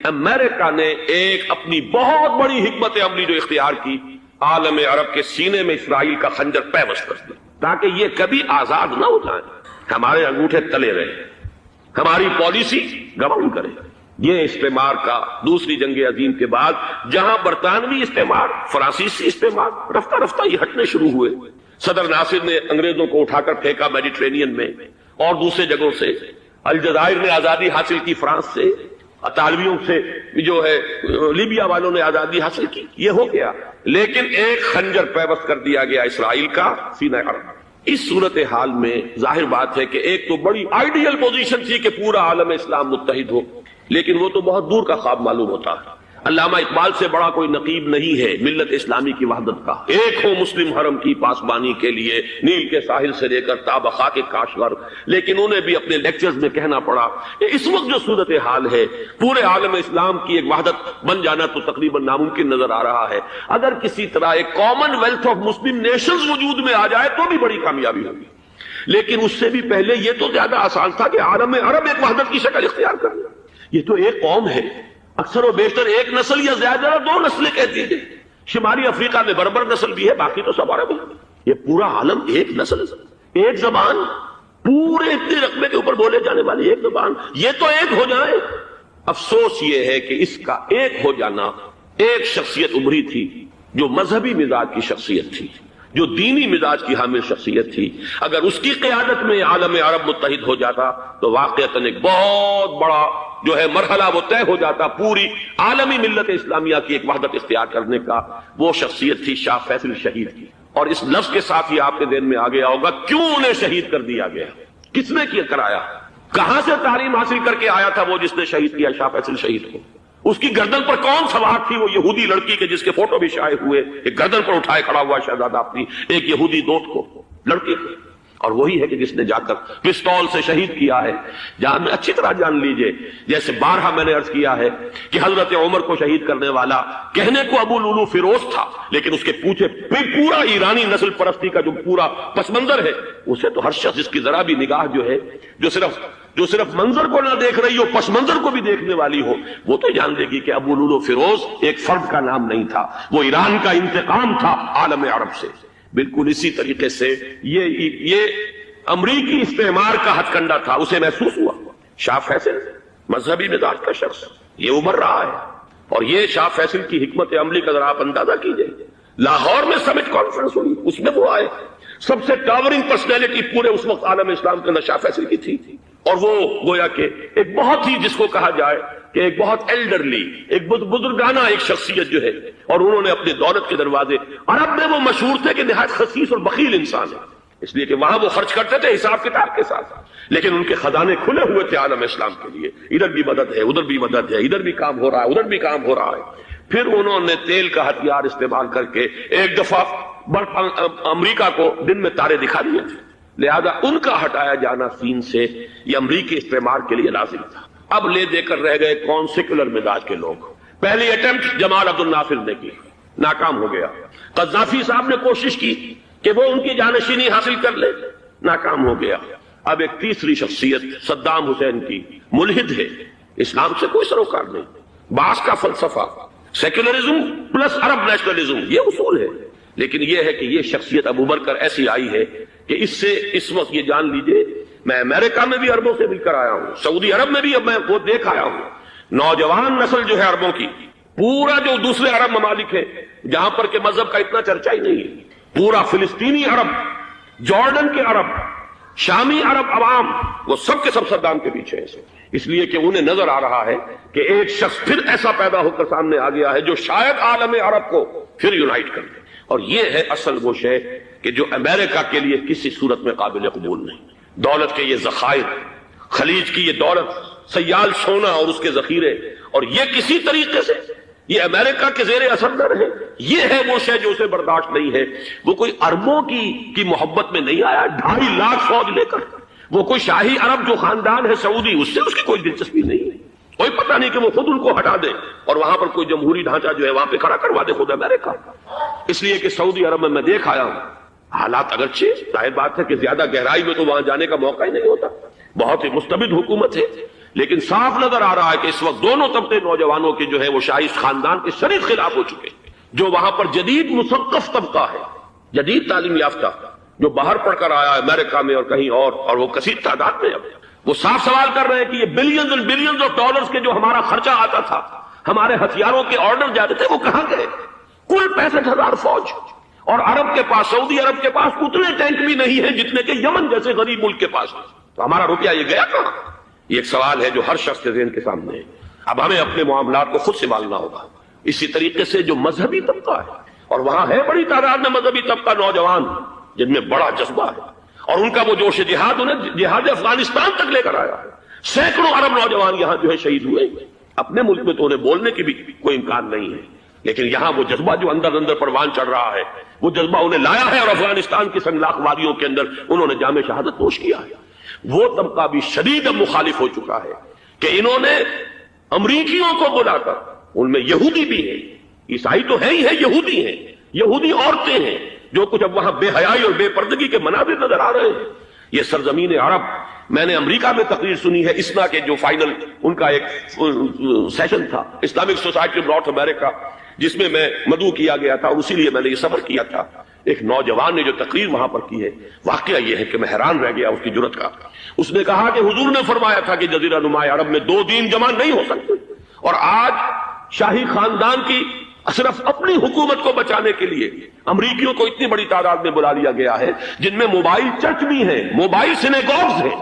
امریکہ نے ایک اپنی بہت بڑی حکمت عملی جو اختیار کی، عالم عرب کے سینے میں اسرائیل کا خنجر پیوست کر دیا تاکہ یہ کبھی آزاد نہ ہو جائیں، ہمارے انگوٹھے تلے رہے، ہماری پالیسی گورن کرے۔ یہ استعمار کا دوسری جنگ عظیم کے بعد جہاں برطانوی استعمار، فرانسیسی استعمار رفتہ رفتہ یہ ہٹنے شروع ہوئے، صدر ناصر نے انگریزوں کو اٹھا کر پھینکا میڈیٹرینین میں اور دوسرے جگہوں سے، الجزائر نے آزادی حاصل کی فرانس سے، اطالویوں سے جو ہے لیبیا والوں نے آزادی حاصل کی، یہ ہو گیا، لیکن ایک خنجر پیوست کر دیا گیا اسرائیل کا سینہ عرب۔ اس صورتحال میں ظاہر بات ہے کہ ایک تو بڑی آئیڈیل پوزیشن تھی کہ پورا عالم اسلام متحد ہو، لیکن وہ تو بہت دور کا خواب معلوم ہوتا ہے۔ علامہ اقبال سے بڑا کوئی نقیب نہیں ہے ملت اسلامی کی وحدت کا، ایک ہو مسلم حرم کی پاسبانی کے لیے نیل کے ساحل سے لے کر تا بخا کے کاشغر، لیکن انہیں بھی اپنے لیکچرز میں کہنا پڑا کہ اس وقت جو صورتحال ہے پورے عالم اسلام کی ایک وحدت بن جانا تو تقریباً ناممکن نظر آ رہا ہے۔ اگر کسی طرح ایک common wealth of Muslim nations وجود میں آ جائے تو بھی بڑی کامیابی ہوگی، لیکن اس سے بھی پہلے یہ تو زیادہ آسان تھا کہ عالم عرب ایک وحدت کی شکل اختیار کر لے۔ یہ تو ایک قوم ہے، اکثر و بیشتر ایک نسل یا زیادہ دو نسلیں کہتی ہیں، شمالی افریقہ میں بربر نسل بھی ہے، باقی تو سب عرب ہیں۔ یہ پورا عالم ایک نسل، ایک زبان، پورے اتنے رقبے کے اوپر بولے جانے والی ایک زبان، یہ تو ایک ہو جائے۔ افسوس یہ ہے کہ اس کا ایک ہو جانا، ایک شخصیت ابھری تھی جو مذہبی مزاج کی شخصیت تھی، جو دینی مزاج کی حامل شخصیت تھی، اگر اس کی قیادت میں عالم عرب متحد ہو جاتا تو واقعتاً ایک بہت بڑا جو ہے مرحلہ وہ طے ہو جاتا پوری عالمی ملت اسلامیہ کی ایک وحدت اختیار کرنے کا۔ وہ شخصیت تھی شاہ فیصل شہید کی، اور اس لفظ کے ساتھ ہی آپ کے ذہن میں آ گیا ہوگا کیوں انہیں شہید کر دیا گیا، کس نے کیا کرایا، کہاں سے تعلیم حاصل کر کے آیا تھا وہ جس نے شہید کیا شاہ فیصل شہید کو، اس کی گردن پر کون سوار تھی، وہ یہودی لڑکی کے جس کے فوٹو بھی شائع ہوئے، ایک گردن پر اٹھائے کھڑا ہوا شہزادہ اپنی ایک یہودی دوست کو، لڑکی کو، اور وہی ہے کہ جس نے جا کر پستول سے شہید کیا ہے۔ جہاں میں اچھی طرح جان لیجئے، جیسے بارہا میں نے عرض کیا ہے کہ حضرت عمر کو شہید کرنے والا کہنے کو ابو لولو فیروز تھا، لیکن اس کے پیچھے پورا ایرانی نسل پرستی کا جو پورا پس منظر ہے، اسے تو ہر شخص جس کی ذرا بھی نگاہ جو ہے جو صرف منظر کو نہ دیکھ رہی ہو، پس منظر کو بھی دیکھنے والی ہو، وہ تو جان لے گی کہ ابو لولو فیروز ایک فرد کا نام نہیں تھا، وہ ایران کا انتقام تھا عالم عرب سے۔ بالکل اسی طریقے سے یہ امریکی استعمار کا ہتھ کنڈا تھا، اسے محسوس ہوا۔ شاہ فیصل مذہبی مزاج کا شخص یہ ابھر رہا ہے، اور یہ شاہ فیصل کی حکمت عملی کا ذرا آپ اندازہ کیجئے۔ لاہور میں سمٹ کانفرنس ہوئی، اس میں وہ آئے، سب سے ٹاورنگ پرسنالٹی پورے اس وقت عالم اسلام کے اندر شاہ فیصل کی تھی، اور وہ گویا کہ ایک بہت ہی جس کو کہا جائے کہ ایک بہت ایلڈرلی، ایک بزرگانہ ایک شخصیت جو ہے، اور انہوں نے اپنے دولت کے دروازے، عرب میں وہ مشہور تھے کہ نہایت خسیس اور بخیل انسان ہے، اس لیے کہ وہاں وہ خرچ کرتے تھے حساب کتاب کے ساتھ، لیکن ان کے خزانے کھلے ہوئے تھے عالم اسلام کے لیے، ادھر بھی مدد ہے، ادھر بھی مدد ہے، ادھر بھی کام ہو رہا ہے، ادھر بھی کام ہو رہا ہے۔ پھر انہوں نے تیل کا ہتھیار استعمال کر کے ایک دفعہ امریکہ کو دن میں تارے دکھا دیے تھے، لہذا ان کا ہٹایا جانا سین سے یہ امریکی استعمار کے لیے لازم تھا۔ اب لے دے کر رہ گئے کون؟ سیکولر مزاج کے لوگ۔ پہلی اٹیمپٹ جمال عبد الناصر نے کی، ناکام ہو گیا۔ قذافی صاحب نے کوشش کی کہ وہ ان کی جانشینی حاصل کر لے، ناکام ہو گیا۔ اب ایک تیسری شخصیت صدام حسین کی، ملحد ہے، اسلام سے کوئی سروکار نہیں، باس کا فلسفہ، سیکولرزم پلس عرب نیشنلزم، یہ اصول ہے، لیکن یہ ہے کہ یہ شخصیت ابو ابھر کر ایسی آئی ہے کہ اس سے اس وقت یہ جان لیجئے، میں امریکہ میں بھی عربوں سے مل کر آیا ہوں، سعودی عرب میں بھی اب میں وہ دیکھ آیا ہوں، نوجوان نسل جو ہے عربوں کی، پورا جو دوسرے عرب ممالک ہیں جہاں پر کہ مذہب کا اتنا چرچا ہی نہیں ہے، پورا فلسطینی عرب، جارڈن کے عرب، شامی عرب عوام، وہ سب کے سب صدام کے پیچھے ہیں، اس لیے کہ انہیں نظر آ رہا ہے کہ ایک شخص پھر ایسا پیدا ہو کر سامنے آ گیا ہے جو شاید عالم عرب کو پھر یونائٹ کر دے، اور یہ ہے اصل وہ شے کہ جو امریکہ کے لیے کسی صورت میں قابل قبول نہیں۔ دولت کے یہ ذخائر، خلیج کی یہ دولت، سیال سونا اور اس کے ذخیرے، اور یہ کسی طریقے سے یہ امریکہ کے زیر اثر نہ رہے، یہ ہے وہ شے جو اسے برداشت نہیں ہے۔ وہ کوئی عربوں کی محبت میں نہیں آیا 2.5 لاکھ فوج لے کر، وہ کوئی شاہی عرب جو خاندان ہے سعودی، اس سے اس کی کوئی دلچسپی نہیں ہے، کوئی پتہ نہیں کہ وہ خود ان کو ہٹا دے اور وہاں پر کوئی جمہوری ڈھانچہ جو ہے وہاں پہ کھڑا کروا دے خود امریکہ۔ اس لیے کہ سعودی عرب میں دیکھ آیا ہوں، حالات اگرچہ ظاہر بات ہے کہ زیادہ گہرائی میں تو وہاں جانے کا موقع ہی نہیں ہوتا، بہت ہی مستبد حکومت ہے، لیکن صاف نظر آ رہا ہے کہ اس وقت دونوں طبقے نوجوانوں کے جو ہے وہ شاہی خاندان کے شدید خلاف ہو چکے ہیں. جو وہاں پر جدید مثقف طبقہ ہے، جدید تعلیم یافتہ، جو باہر پڑھ کر آیا ہے امریکہ میں اور کہیں اور وہ کثیر تعداد میں، وہ صاف سوال کر رہے ہیں کہ یہ بلینز اور بلینز آف ڈالرز کے جو ہمارا خرچہ آتا تھا، ہمارے ہتھیاروں کے آرڈر جاتے تھے، وہ کہاں گئے؟ کل 65,000 فوج، اور عرب کے پاس، سعودی عرب کے پاس اتنے ٹینک بھی نہیں ہیں جتنے کہ یمن جیسے غریب ملک کے پاس. تو ہمارا روپیہ یہ گیا کہاں؟ یہ ایک سوال ہے جو ہر شخص کے ذہن کے سامنے ہے. اب ہمیں اپنے معاملات کو خود سنبھالنا ہوگا. اسی طریقے سے جو مذہبی طبقہ ہے، اور وہاں ہے بڑی تعداد میں مذہبی طبقہ نوجوان جن میں بڑا جذبہ ہے، اور ان کا وہ جوش جہاد انہیں جہاد افغانستان تک لے کر آیا ہے. سینکڑوں عرب نوجوان یہاں جو ہے شہید ہوئے. اپنے ملک میں تو انہیں بولنے کی بھی کوئی امکان نہیں ہے، لیکن یہاں وہ جذبہ جو اندر اندر پروان چڑھ رہا ہے، وہ جذبہ انہیں لایا ہے، اور افغانستان کی سنگلاخ وادیوں کے اندر انہوں نے جام شہادت نوش کیا ہے. وہ طبقہ بھی شدید اب مخالف ہو چکا ہے کہ انہوں نے امریکیوں کو بلا کر، ان میں یہودی بھی ہیں، عیسائی تو ہے ہی ہے، یہودی ہیں، یہودی عورتیں ہیں، جو کچھ اب وہاں بے حیائی اور بے پردگی کے مناظر نظر آ رہے ہیں. یہ سرزمین عرب، میں نے امریکہ میں تقریر سنی ہے، اسنا کے جو فائنل ان کا ایک سیشن تھا، اسلامک سوسائٹی آف نارتھ امریکہ، جس میں میں مدعو کیا گیا تھا، اور اسی لیے میں نے یہ سفر کیا تھا. ایک نوجوان نے جو تقریر وہاں پر کی ہے، واقعہ یہ ہے کہ میں حیران رہ گیا اس کی جرأت کا. اس نے کہا کہ حضور نے فرمایا تھا کہ جزیرہ نما عرب میں 2 دین جمع نہیں ہو سکتے، اور آج شاہی خاندان کی صرف اپنی حکومت کو بچانے کے لیے امریکیوں کو اتنی بڑی تعداد میں بلا لیا گیا ہے، جن میں موبائل چرچ بھی ہیں، موبائل سینیگوگز ہیں.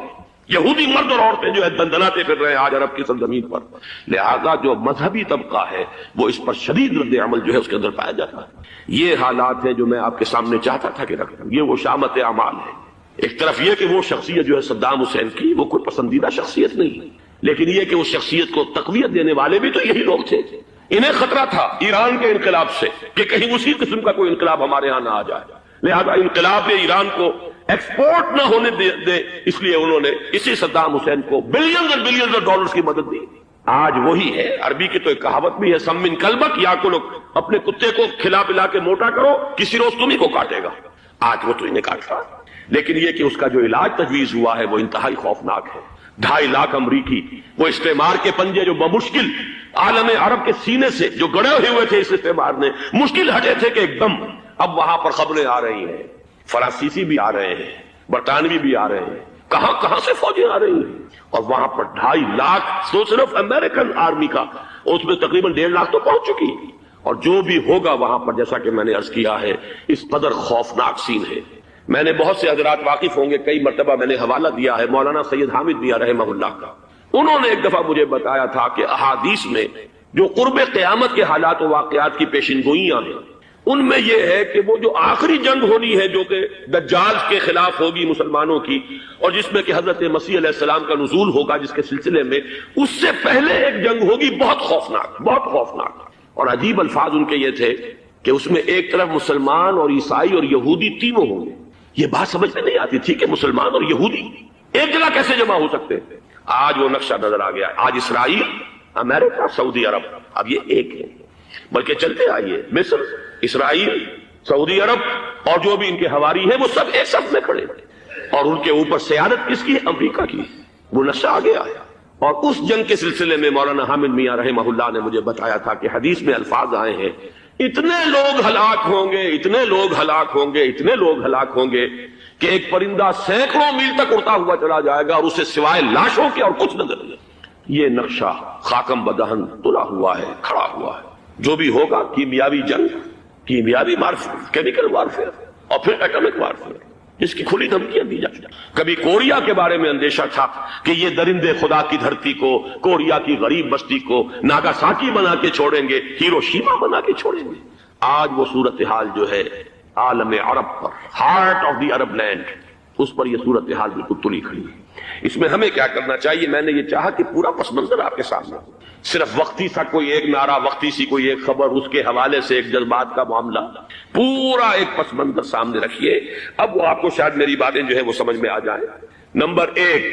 یہودی مرد اور عورتیں جو ہے دندناتے پھر رہے ہیں آج عرب کی سرزمین پر. لہذا جو مذہبی طبقہ ہے وہ اس پر شدید رد عمل جو ہے اس کے اندر پایا جاتا ہے. یہ حالات ہیں جو میں آپ کے سامنے چاہتا تھا کہ رکھوں. یہ وہ شامت اعمال ہے. ایک طرف یہ کہ وہ شخصیت جو ہے صدام حسین کی، وہ کوئی پسندیدہ شخصیت نہیں، لیکن یہ کہ اس شخصیت کو تقویت دینے والے بھی تو یہی لوگ تھے. انہیں خطرہ تھا ایران کے انقلاب سے کہ کہیں اسی قسم کا کوئی انقلاب ہمارے ہاں نہ آ جائے. لہذا انقلاب ایران کو ایکسپورٹ نہ ہونے دے، اس لیے انہوں نے اسی صدام حسین کو بلینز اور بلینز آف ڈالرز کی مدد دی. آج وہی ہے. عربی کی تو ایک کہاوت بھی ہے، سمن کلبک، یا کو اپنے کتے کو کھلا پلا کے موٹا کرو، کسی روز تمہیں کو کاٹے گا. آج وہ تو انہیں کاٹتا، لیکن یہ کہ اس کا جو علاج تجویز ہوا ہے وہ انتہائی خوفناک ہے. 2.5 لاکھ امریکی وہ استعمار کے پنجے جو بمشکل عالم عرب کے سینے سے جو گڑے ہوئے تھے اس استعمار نے، مشکل ہٹے تھے کہ ایک دم اب وہاں پر خبریں آ رہی ہیں، فرانسیسی بھی آ رہے ہیں، برطانوی بھی آ رہے ہیں، کہاں کہاں سے فوجیں آ رہی ہیں. اور وہاں پر 2.5 لاکھ تو صرف امریکن آرمی کا، اس میں تقریباً 1.5 لاکھ تو پہنچ چکی. اور جو بھی ہوگا وہاں پر، جیسا کہ میں نے عرض کیا ہے، اس قدر خوفناک سین ہے. میں نے بہت سے حضرات واقف ہوں گے، کئی مرتبہ میں نے حوالہ دیا ہے مولانا سید حامد میاں رحمہ اللہ کا. انہوں نے ایک دفعہ مجھے بتایا تھا کہ احادیث میں جو قرب قیامت کے حالات و واقعات کی پیشن گوئیاں ہیں، ان میں یہ ہے کہ وہ جو آخری جنگ ہونی ہے جو کہ دجال کے خلاف ہوگی مسلمانوں کی، اور جس میں کہ حضرت مسیح علیہ السلام کا نزول ہوگا، جس کے سلسلے میں اس سے پہلے ایک جنگ ہوگی بہت خوفناک، بہت خوفناک. اور عجیب الفاظ ان کے یہ تھے کہ اس میں ایک طرف مسلمان اور عیسائی اور یہودی تینوں ہوں گے. یہ بات سمجھ میں نہیں آتی تھی کہ مسلمان اور یہودی ایک جگہ کیسے جمع ہو سکتے ہیں. آج وہ نقشہ نظر آ گیا. آج اسرائیل، امریکہ، سعودی عرب اب یہ ایک ہے. بلکہ چلتے آئیے، مصر، اسرائیل، سعودی عرب اور جو بھی ان کے حواری ہیں وہ سب ایک صف میں کھڑے ہیں. اور ان کے اوپر سیادت کس کی ہے؟ امریکہ کی. وہ نقشہ آ گیا. اور اس جنگ کے سلسلے میں مولانا حامد میاں رحمہ اللہ نے مجھے بتایا تھا کہ حدیث میں الفاظ آئے ہیں، اتنے لوگ ہلاک ہوں گے، اتنے لوگ ہلاک ہوں گے، اتنے لوگ ہلاک ہوں گے کہ ایک پرندہ سینکڑوں میل تک اڑتا ہوا چلا جائے گا اور اسے سوائے لاشوں کے اور کچھ نظر نہیں. یہ نقشہ خاکم بدہن تلا ہوا ہے، کھڑا ہوا ہے. جو بھی ہوگا کیمیاوی جنگ، کیمیاوی وارفیئر، کیمیکل وارفیئر، اور پھر ایٹمک وارفیئر، جس کی کھلی دھمکیاں دی جاتی ہیں. کبھی کوریا کے بارے میں اندیشہ تھا کہ یہ درندے خدا کی دھرتی کو، کوریا کی غریب بستی کو ناگاساکی بنا کے چھوڑیں گے، ہیروشیما بنا کے چھوڑیں گے. آج وہ صورتحال جو ہے عالم عرب پر، heart of the Arab land, اس پر یہ صورتحال بالکل تلی کھڑی ہے. اس میں ہمیں کیا کرنا چاہیے؟ میں نے یہ چاہا کہ پورا پس منظر آپ کے سامنے ہو. صرف وقتی سا کوئی ایک نعرہ، وقتی سی کوئی ایک خبر، اس کے حوالے سے ایک جذبات کا معاملہ، پورا ایک پس منظر سامنے رکھیے. اب وہ آپ کو شاید میری باتیں جو ہے وہ سمجھ میں آ جائیں. نمبر 1،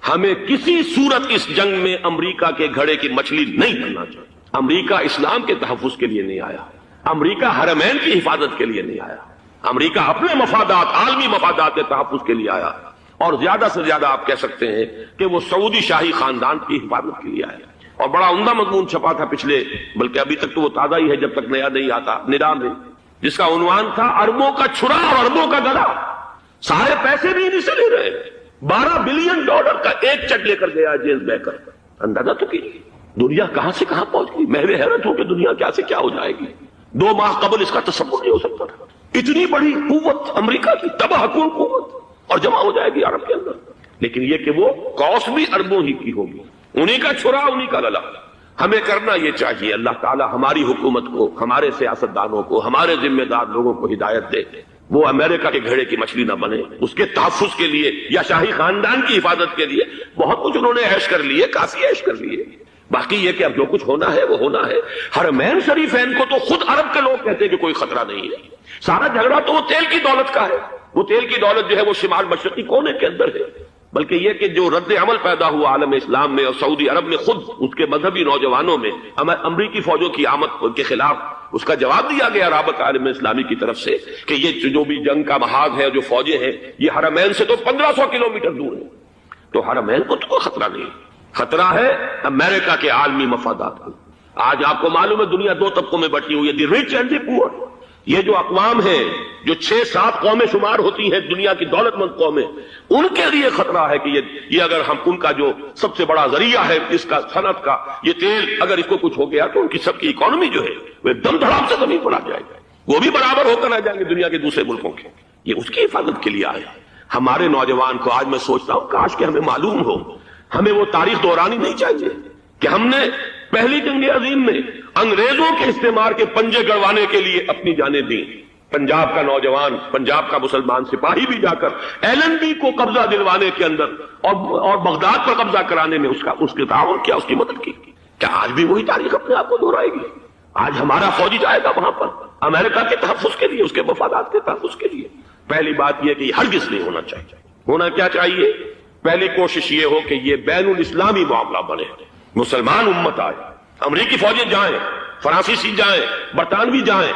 ہمیں کسی صورت اس جنگ میں امریکہ کے گھڑے کی مچھلی نہیں بننا چاہیے. امریکہ اسلام کے تحفظ کے لیے نہیں آیا، امریکہ حرمین کی حفاظت کے لیے نہیں آیا، امریکہ اپنے مفادات، عالمی مفادات کے تحفظ کے لیے آیا. اور زیادہ سے زیادہ آپ کہہ سکتے ہیں کہ وہ سعودی شاہی خاندان کی حفاظت کے لیے آیا اور بڑا عمدہ مضمون چھپا تھا پچھلے، بلکہ ابھی تک تو وہ تازہ ہی ہے جب تک نیا نہیں آتا، ندا میں، جس کا عنوان تھا اربوں کا چھرا اور اربوں کا گلا۔ سارے پیسے بھی انہیں سے لے رہے ہیں، $12 بلین کا ایک چیک لے کر گیا جیمز بیکر۔ اندازہ تو کیجیے دنیا کہاں سے کہاں پہنچ گئی۔ میں حیرت ہوں کہ دنیا کیا سے کیا ہو جائے گی۔ 2 ماہ قبل اس کا تصور نہیں ہو سکتا تھا۔ اتنی بڑی قوت امریکہ کی، تباہ کن قوت، اور جمع ہو جائے گی عرب کے اندر۔ لیکن یہ کہ وہ کاسٹ بھی اربوں ہی کی ہوگی، انہی کا چھرا انہی کا گلا۔ ہمیں کرنا یہ چاہیے اللہ تعالی ہماری حکومت کو، ہمارے سیاستدانوں کو، ہمارے ذمہ دار لوگوں کو ہدایت دے، وہ امریکہ کے گھڑے کی مچھلی نہ بنے۔ اس کے تحفظ کے لیے یا شاہی خاندان کی حفاظت کے لیے بہت کچھ انہوں نے عیش کر لیے، کافی عیش کر لیے۔ باقی یہ کہ اب جو کچھ ہونا ہے وہ ہونا ہے۔ حرمین شریفین کو تو خود عرب کے لوگ کہتے ہیں کہ کوئی خطرہ نہیں ہے۔ سارا جھگڑا تو وہ تیل کی دولت کا ہے۔ وہ تیل کی دولت جو ہے وہ شمال مشرقی کونے کے اندر ہے، بلکہ یہ کہ جو رد عمل پیدا ہوا عالم اسلام میں اور سعودی عرب میں خود اس کے مذہبی نوجوانوں میں امریکی فوجوں کی آمد کے خلاف اس کا جواب دیا گیا رابطہ عالم اسلامی کی طرف سے کہ یہ جو بھی جنگ کا محاذ ہے، جو فوجیں ہیں، یہ حرمین سے تو 1500 کلومیٹر دور ہے، تو حرمین کو تو کوئی خطرہ نہیں۔ خطرہ ہے امریکہ کے عالمی مفادات کو۔ آج آپ کو معلوم ہے دنیا 2 طبقوں میں بٹی ہوئی ہے، دی رچ اینڈ دی پور۔ یہ جو اقوام ہیں، جو 6-7 قومیں شمار ہوتی ہیں دنیا کی دولت مند قومیں، ان کے لیے خطرہ ہے کہ یہ اگر ہم ان کا جو سب سے بڑا ذریعہ ہے اس کا صنعت کا یہ تیل، اگر اس کو کچھ ہو گیا تو ان کی سب کی اکانومی جو ہے وہ دم دھڑام سے زمین پر آ جائے گا، وہ بھی برابر ہو کر آ جائیں گے دنیا کے دوسرے ملکوں کے۔ یہ اس کی حفاظت کے لیے آیا۔ ہمارے نوجوان کو آج میں سوچتا ہوں کاش کہ ہمیں معلوم ہو، ہمیں وہ تاریخ دہرانی نہیں چاہیے کہ ہم نے پہلی جنگ عظیم میں انگریزوں کے استعمار کے پنجے گڑوانے کے لیے اپنی جانیں دیں۔ پنجاب کا نوجوان، پنجاب کا مسلمان سپاہی بھی جا کر ایلن بی کو قبضہ دلوانے کے اندر اور بغداد پر قبضہ کرانے میں اس کے تعاون کیا، اس کی مدد کی۔ کیا آج بھی وہی تاریخ اپنے آپ کو دہرائے گی؟ آج ہمارا فوجی جائے گا وہاں پر امریکہ کے تحفظ کے لیے، اس کے مفادات کے تحفظ کے لیے۔ پہلی بات یہ کہ یہ ہرگز نہیں ہونا چاہیے۔ ہونا کیا چاہیے؟ پہلی کوشش یہ ہو کہ یہ بین الاسلامی معاملہ بنے، مسلمان امت آئے، امریکی فوجیں جائیں، فرانسیسی جائیں، برطانوی جائیں۔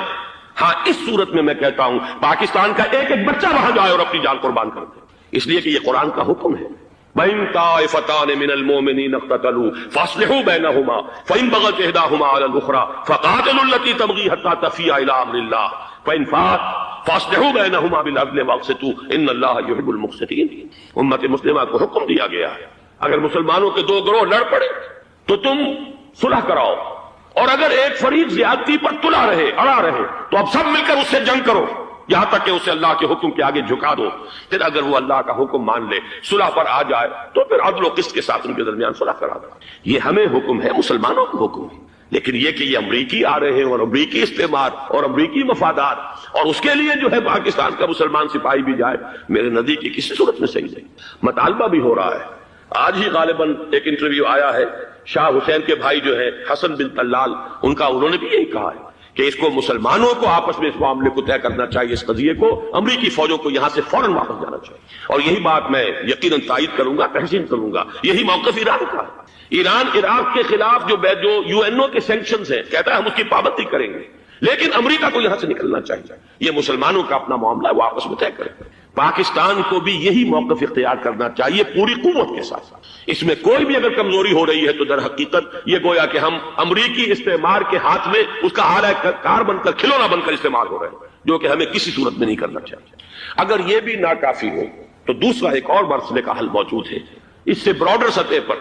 ہاں اس صورت میں میں کہتا ہوں پاکستان کا ایک ایک بچہ وہاں جائے اور اپنی جان قربان کر دے، اس لیے کہ یہ قرآن کا حکم ہے۔ وَإِن طَائِفَتَانِ مِنَ الْمُؤْمِنِينَ اقْتَتَلُوا فَأَصْلِحُوا بَيْنَهُمَا فَإِن بَغَتْ إِحْدَاهُمَا عَلَى الْأُخْرَى فَقَاتِلُوا الَّتِي تَبْغِي حَتَّى تَفِيءَ إِلَى أَمْرِ اللَّهِ فَإِن فَاءَتْ فَأَصْلِحُوا بَيْنَهُمَا بِالْعَدْلِ وَأَقْسِطُوا إِنَّ اللَّهَ يُحِبُّ الْمُقْسِطِينَ۔ امت مسلمہ کو حکم دیا گیا ہے اگر مسلمانوں کے 2 گروہ لڑ پڑے تو تم صلح کراؤ، اور اگر ایک فریق زیادتی پر تلا رہے، اڑا رہے، تو اب سب مل کر اس سے جنگ کرو یہاں تک کہ اسے اللہ کے حکم کے آگے جھکا دو۔ پھر اگر وہ اللہ کا حکم مان لے، صلح پر آ جائے، تو پھر عدل و قسط کے ساتھ ان کے درمیان صلح کرا دو۔ یہ ہمیں حکم ہے، مسلمانوں کو حکم ہے۔ لیکن یہ کہ یہ امریکی آ رہے ہیں اور امریکی استعمار اور امریکی مفادات، اور اس کے لیے جو ہے پاکستان کا مسلمان سپاہی بھی جائے، میرے نزدیک کی کسی صورت میں صحیح نہیں۔ مطالبہ بھی ہو رہا ہے، آج ہی غالباً ایک انٹرویو آیا ہے، شاہ حسین کے بھائی جو ہیں حسن بن طلال، انہوں نے بھی یہی کہا ہے کہ اس کو مسلمانوں کو آپس میں اس معاملے کو طے کرنا چاہیے، اس قضیے کو، امریکی فوجوں کو یہاں سے فوراً واپس جانا چاہیے۔ اور یہی بات میں یقیناً تائید کروں گا، تحسین کروں گا، یہی موقف ایران کا ہے۔ ایران عراق کے خلاف جو UN کے سینکشنز ہیں، کہتا ہے ہم اس کی پابندی کریں گے، لیکن امریکہ کو یہاں سے نکلنا چاہیے۔ یہ مسلمانوں کا اپنا معاملہ ہے، وہ آپس میں طے کریں۔ پاکستان کو بھی یہی موقف اختیار کرنا چاہیے پوری قوت کے ساتھ ساتھ۔ اس میں کوئی بھی اگر کمزوری ہو رہی ہے تو در حقیقت یہ گویا کہ ہم امریکی استعمار کے ہاتھ میں اس کا آلہ کار بن کر، کھلونا بن کر استعمال ہو رہے ہیں، جو کہ ہمیں کسی صورت میں نہیں کرنا چاہیے۔ اگر یہ بھی ناکافی ہو تو دوسرا ایک اور مسئلے کا حل موجود ہے، اس سے براڈر سطح پر،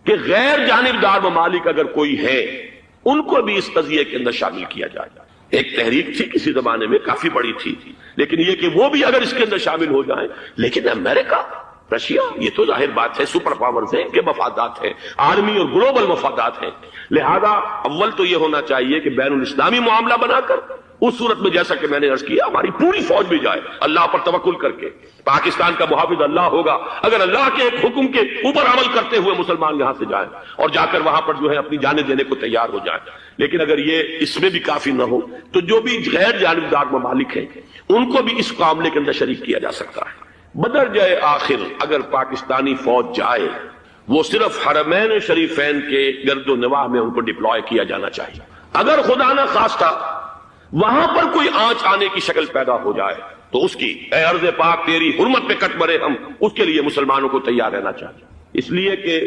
کہ غیر جانبدار ممالک اگر کوئی ہے ان کو بھی اس قضیے کے اندر شامل کیا جائے۔ ایک تحریک تھی کسی زمانے میں، کافی بڑی تھی، لیکن یہ کہ وہ بھی اگر اس کے اندر شامل ہو جائیں۔ لیکن امریکہ، رشیا، یہ تو ظاہر بات ہے سپر پاورز ہیں، ان کے مفادات ہیں، عالمی اور گلوبل مفادات ہیں، لہذا اول تو یہ ہونا چاہیے کہ بین الاسلامی معاملہ بنا کر، اس صورت میں جیسا کہ میں نے عرض کیا ہماری پوری فوج بھی جائے اللہ پر توکل کر کے۔ پاکستان کا محافظ اللہ ہوگا، اگر اللہ کے ایک حکم کے اوپر عمل کرتے ہوئے مسلمان یہاں سے جائیں اور جا کر وہاں پر جو ہے اپنی جانیں دینے کو تیار ہو جائیں۔ لیکن اگر یہ اس میں بھی کافی نہ ہو تو جو بھی غیر جانبدار ممالک ہیں ان کو بھی اس معاملے کے اندر شریک کیا جا سکتا ہے۔ بدرجہ آخر اگر پاکستانی فوج جائے، وہ صرف حرمین شریفین کے گرد و نواح میں ان کو ڈپلوائے کیا جانا چاہیے۔ اگر خدا نہ خواستہ وہاں پر کوئی آنچ آنے کی شکل پیدا ہو جائے تو اس کی اے ارض پاک تیری حرمت پہ کٹ مرے ہم، اس کے لیے مسلمانوں کو تیار رہنا چاہیے، اس لیے کہ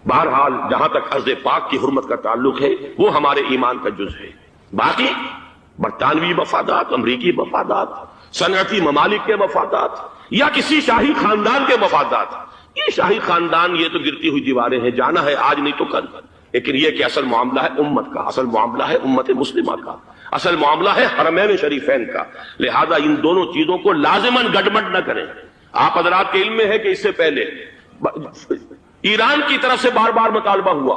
بہرحال جہاں تک ارض پاک کی حرمت کا تعلق ہے وہ ہمارے ایمان کا جز ہے۔ باقی برطانوی مفادات، امریکی مفادات، صنعتی ممالک کے مفادات یا کسی شاہی خاندان کے مفادات، یہ شاہی خاندان یہ تو گرتی ہوئی دیواریں ہیں، جانا ہے آج نہیں تو کل، لیکن یہ کہ اصل معاملہ ہے امت کا، اصل معاملہ ہے امت مسلمہ کا، اصل معاملہ ہے حرمین شریفین کا، لہذا ان دونوں چیزوں کو لازماً گڈمڈ نہ کریں۔ آپ حضرات کے علم میں ہے کہ اس سے پہلے ایران کی طرف سے بار بار مطالبہ ہوا